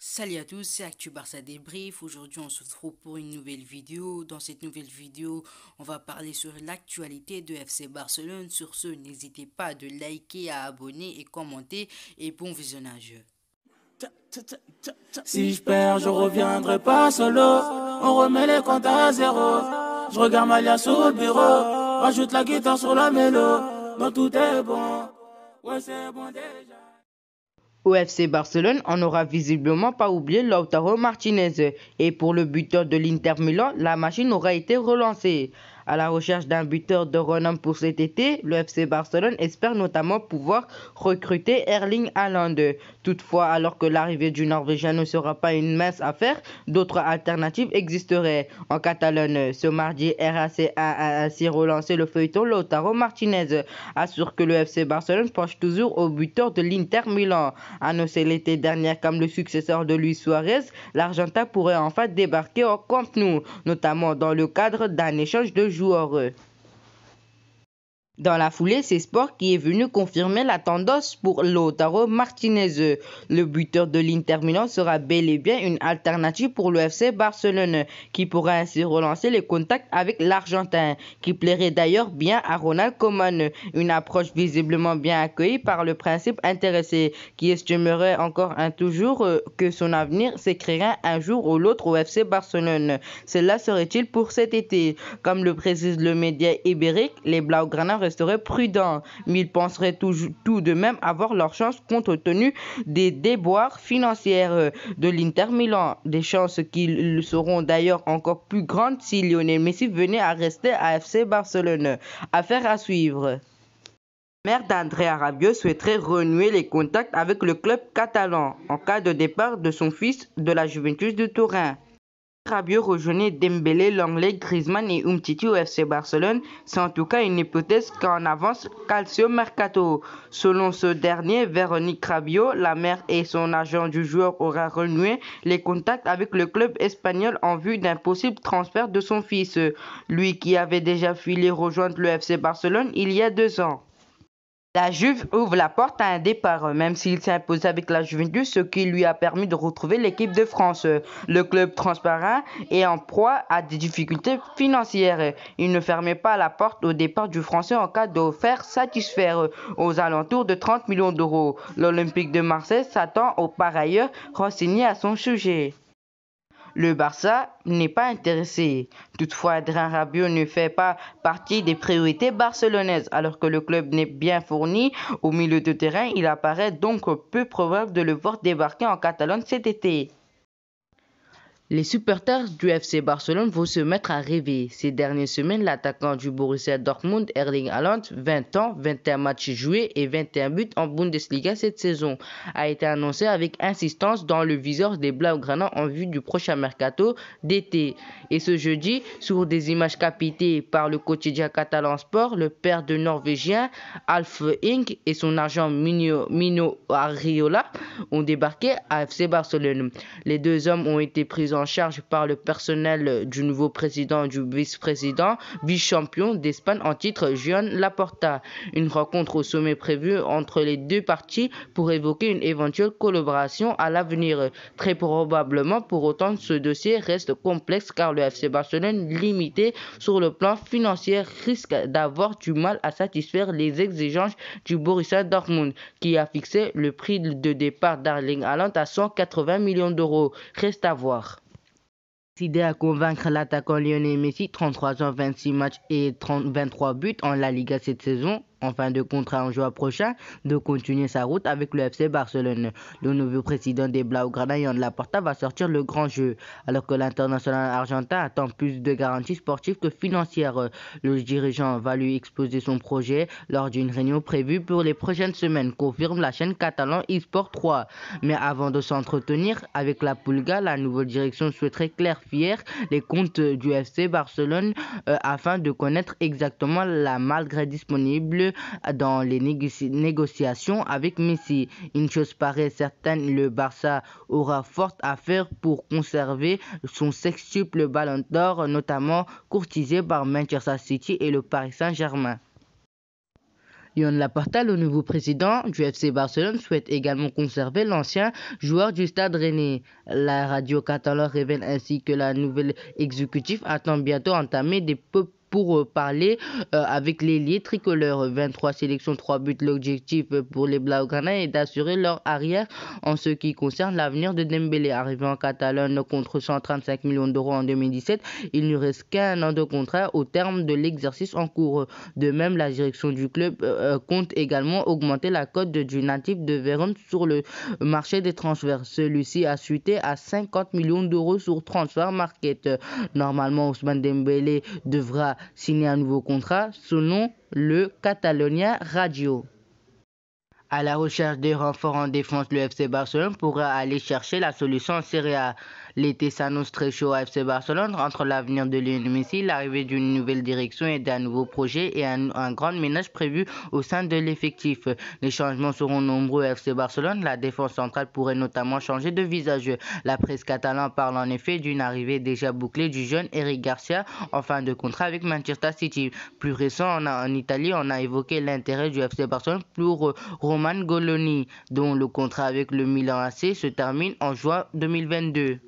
Salut à tous, c'est Actu Barça Débrief. Aujourd'hui, on se retrouve pour une nouvelle vidéo. Dans cette nouvelle vidéo, on va parler sur l'actualité de FC Barcelone. Sur ce, n'hésitez pas de liker, à abonner et commenter. Et bon visionnage. Si je perds, je reviendrai pas solo. On remet les comptes à zéro. Je regarde Malia sur le bureau. Rajoute la guitare sur la mélo. Non, tout est bon. Ouais, c'est bon déjà. Au FC Barcelone, on n'aura visiblement pas oublié Lautaro Martinez. Et pour le buteur de l'Inter Milan, la machine aura été relancée. À la recherche d'un buteur de renom pour cet été, le FC Barcelone espère notamment pouvoir recruter Erling Haaland. Toutefois, alors que l'arrivée du Norvégien ne sera pas une mince affaire, d'autres alternatives existeraient. En Catalogne, ce mardi, RAC a ainsi relancé le feuilleton Lautaro Martinez, assure que le FC Barcelone penche toujours au buteur de l'Inter Milan. Annoncé l'été dernier comme le successeur de Luis Suarez, l'Argentin pourrait enfin débarquer au Camp Nou, notamment dans le cadre d'un échange de joueurs. Dans la foulée, c'est Sport qui est venu confirmer la tendance pour Lautaro Martinez. Le buteur de l'Inter Milan sera bel et bien une alternative pour le FC Barcelone, qui pourra ainsi relancer les contacts avec l'Argentin, qui plairait d'ailleurs bien à Ronald Koeman. Une approche visiblement bien accueillie par le principe intéressé, qui estimerait encore toujours que son avenir s'écrira un jour ou l'autre au FC Barcelone. Cela serait-il pour cet été? Comme le précise le média ibérique, les Blaugrana resteraient prudents, mais ils penseraient tout de même avoir leur chance compte tenu des déboires financiers de l'Inter Milan. Des chances qu'ils seront d'ailleurs encore plus grandes si Lionel Messi venait à rester à FC Barcelone. Affaire à suivre. La mère d'Andrea Rabiot souhaiterait renouer les contacts avec le club catalan en cas de départ de son fils de la Juventus de Turin. Rabiot rejoignait Dembélé, Langley, Griezmann et Umtiti au FC Barcelone. C'est en tout cas une hypothèse qu'en avance Calcio Mercato. Selon ce dernier, Véronique Rabiot, la mère et son agent du joueur aura renoué les contacts avec le club espagnol en vue d'un possible transfert de son fils, lui qui avait déjà filé rejoindre le FC Barcelone il y a 2 ans. La Juve ouvre la porte à un départ, même s'il s'est imposé avec la Juventus, ce qui lui a permis de retrouver l'équipe de France. Le club transparent est en proie à des difficultés financières. Il ne fermait pas la porte au départ du Français en cas d'offre satisfaire aux alentours de 30 millions d'euros. L'Olympique de Marseille s'attend par ailleurs renseigné à son sujet. Le Barça n'est pas intéressé. Toutefois, Adrien Rabiot ne fait pas partie des priorités barcelonaises. Alors que le club n'est bien fourni au milieu de terrain, il apparaît donc peu probable de le voir débarquer en Catalogne cet été. Les supporters du FC Barcelone vont se mettre à rêver. Ces dernières semaines, l'attaquant du Borussia Dortmund, Erling Haaland, 20 ans, 21 matchs joués et 21 buts en Bundesliga cette saison, a été annoncé avec insistance dans le viseur des Blaugrana en vue du prochain mercato d'été. Et ce jeudi, sur des images captées par le quotidien catalan Sport, le père de Norvégien, Alf Inge, et son agent Mino Arriola ont débarqué à FC Barcelone. Les deux hommes ont été pris en charge par le personnel du nouveau président du vice-président, vice-champion d'Espagne en titre, Joan Laporta. Une rencontre au sommet prévue entre les deux parties pour évoquer une éventuelle collaboration à l'avenir. Très probablement, pour autant, ce dossier reste complexe car le FC Barcelone, limité sur le plan financier, risque d'avoir du mal à satisfaire les exigences du Borussia Dortmund, qui a fixé le prix de départ d'Erling Haaland à 180 millions d'euros. Reste à voir. Décidé à convaincre l'attaquant Lionel Messi, 33 ans, 26 matchs et 23 buts en La Liga cette saison, en fin de contrat en juin prochain, de continuer sa route avec le FC Barcelone. Le nouveau président des Blaugrana, Joan Laporta, va sortir le grand jeu, alors que l'international argentin attend plus de garanties sportives que financières. Le dirigeant va lui exposer son projet lors d'une réunion prévue pour les prochaines semaines, confirme la chaîne catalane eSport 3. Mais avant de s'entretenir avec la Pulga, la nouvelle direction souhaiterait clarifier les comptes du FC Barcelone afin de connaître exactement la malgré disponible dans les négociations avec Messi. Une chose paraît certaine, le Barça aura fort à faire pour conserver son sextuple Ballon d'Or, notamment courtisé par Manchester City et le Paris Saint-Germain. Joan Laporta, le nouveau président du FC Barcelone, souhaite également conserver l'ancien joueur du Stade Rennais. La radio catalane révèle ainsi que la nouvelle exécutive attend bientôt entamer des pour parler avec l'ailier tricolore. 23 sélections, 3 buts. L'objectif pour les Blaugrana est d'assurer leur arrière en ce qui concerne l'avenir de Dembélé. Arrivé en Catalogne contre 135 millions d'euros en 2017, il ne reste qu'un an de contrat au terme de l'exercice en cours. De même, la direction du club compte également augmenter la cote du natif de Vérone sur le marché des transferts. Celui-ci a chuté à 50 millions d'euros sur Transfer Market. Normalement, Ousmane Dembélé devra signer un nouveau contrat selon le Catalonia Radio. À la recherche des renforts en défense, le FC Barcelone pourra aller chercher la solution en Serie A. L'été s'annonce très chaud à FC Barcelone entre l'avenir de Lionel Messi, l'arrivée d'une nouvelle direction et d'un nouveau projet et un grand ménage prévu au sein de l'effectif. Les changements seront nombreux à FC Barcelone. La défense centrale pourrait notamment changer de visage. La presse catalane parle en effet d'une arrivée déjà bouclée du jeune Eric Garcia en fin de contrat avec Manchester City. Plus récent, en Italie, on a évoqué l'intérêt du FC Barcelone pour Roman Goloni, dont le contrat avec le Milan AC se termine en juin 2022.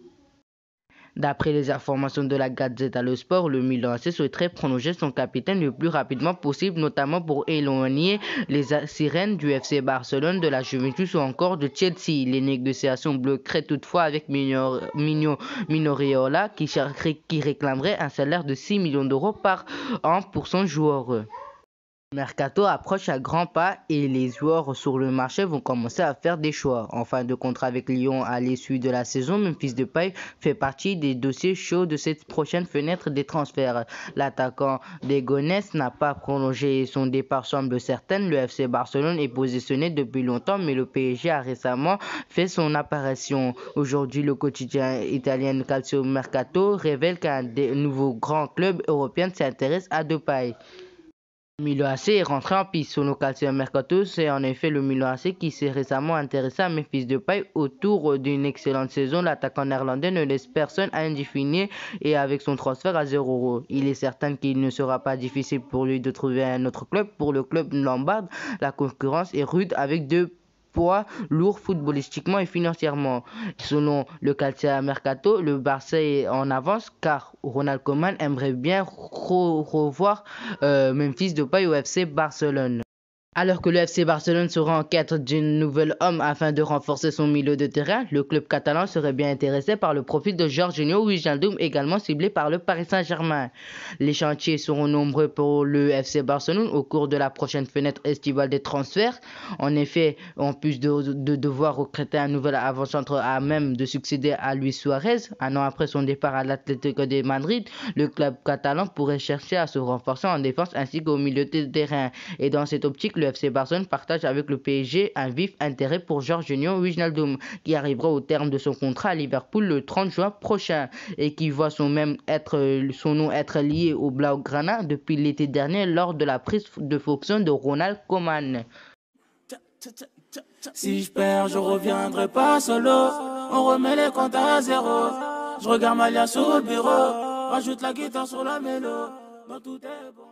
D'après les informations de la Gazzetta dello Sport, le Milan AC souhaiterait prolonger son capitaine le plus rapidement possible, notamment pour éloigner les sirènes du FC Barcelone, de la Juventus ou encore de Chelsea. Les négociations bloqueraient toutefois avec Mino Raiola qui réclamerait un salaire de 6 millions d'euros par an pour son joueur. Le mercato approche à grands pas et les joueurs sur le marché vont commencer à faire des choix. En fin de contrat avec Lyon à l'issue de la saison, Memphis Depay fait partie des dossiers chauds de cette prochaine fenêtre des transferts. L'attaquant des Gonesse n'a pas prolongé et son départ semble certain. Le FC Barcelone est positionné depuis longtemps, mais le PSG a récemment fait son apparition. Aujourd'hui, le quotidien italien Calcio Mercato révèle qu'un des nouveaux grands clubs européens s'intéresse à Depay. Le Milan AC est rentré en piste. Selon Calcio Mercato, c'est en effet le Milan AC qui s'est récemment intéressé à Memphis Depay. Autour d'une excellente saison, l'attaquant néerlandais ne laisse personne indéfini et avec son transfert à 0 €. Il est certain qu'il ne sera pas difficile pour lui de trouver un autre club. Pour le club lombard, la concurrence est rude avec deux poids lourd footballistiquement et financièrement. Selon le Calcio Mercato, le Barça est en avance car Ronald Koeman aimerait bien revoir Memphis Depay au FC Barcelone. Alors que le FC Barcelone sera en quête d'une nouvelle homme afin de renforcer son milieu de terrain, le club catalan serait bien intéressé par le profil de Jorginho Wijnaldum, également ciblé par le Paris Saint-Germain. Les chantiers seront nombreux pour le FC Barcelone au cours de la prochaine fenêtre estivale des transferts. En effet, en plus de devoir recruter un nouvel avant-centre à même de succéder à Luis Suarez, un an après son départ à l'Atlético de Madrid, le club catalan pourrait chercher à se renforcer en défense ainsi qu'au milieu de terrain. Et dans cette optique, le FC Barcelone partage avec le PSG un vif intérêt pour Jorginho Wijnaldum, qui arrivera au terme de son contrat à Liverpool le 30 juin prochain et qui voit son nom être lié au Blaugrana depuis l'été dernier lors de la prise de fonction de Ronald Koeman. Si je perds, je reviendrai pas solo. On remet les comptes à 0. Je regarde Malia sur le bureau. Rajoute la guitare sur la mélo. Dans tout est bon.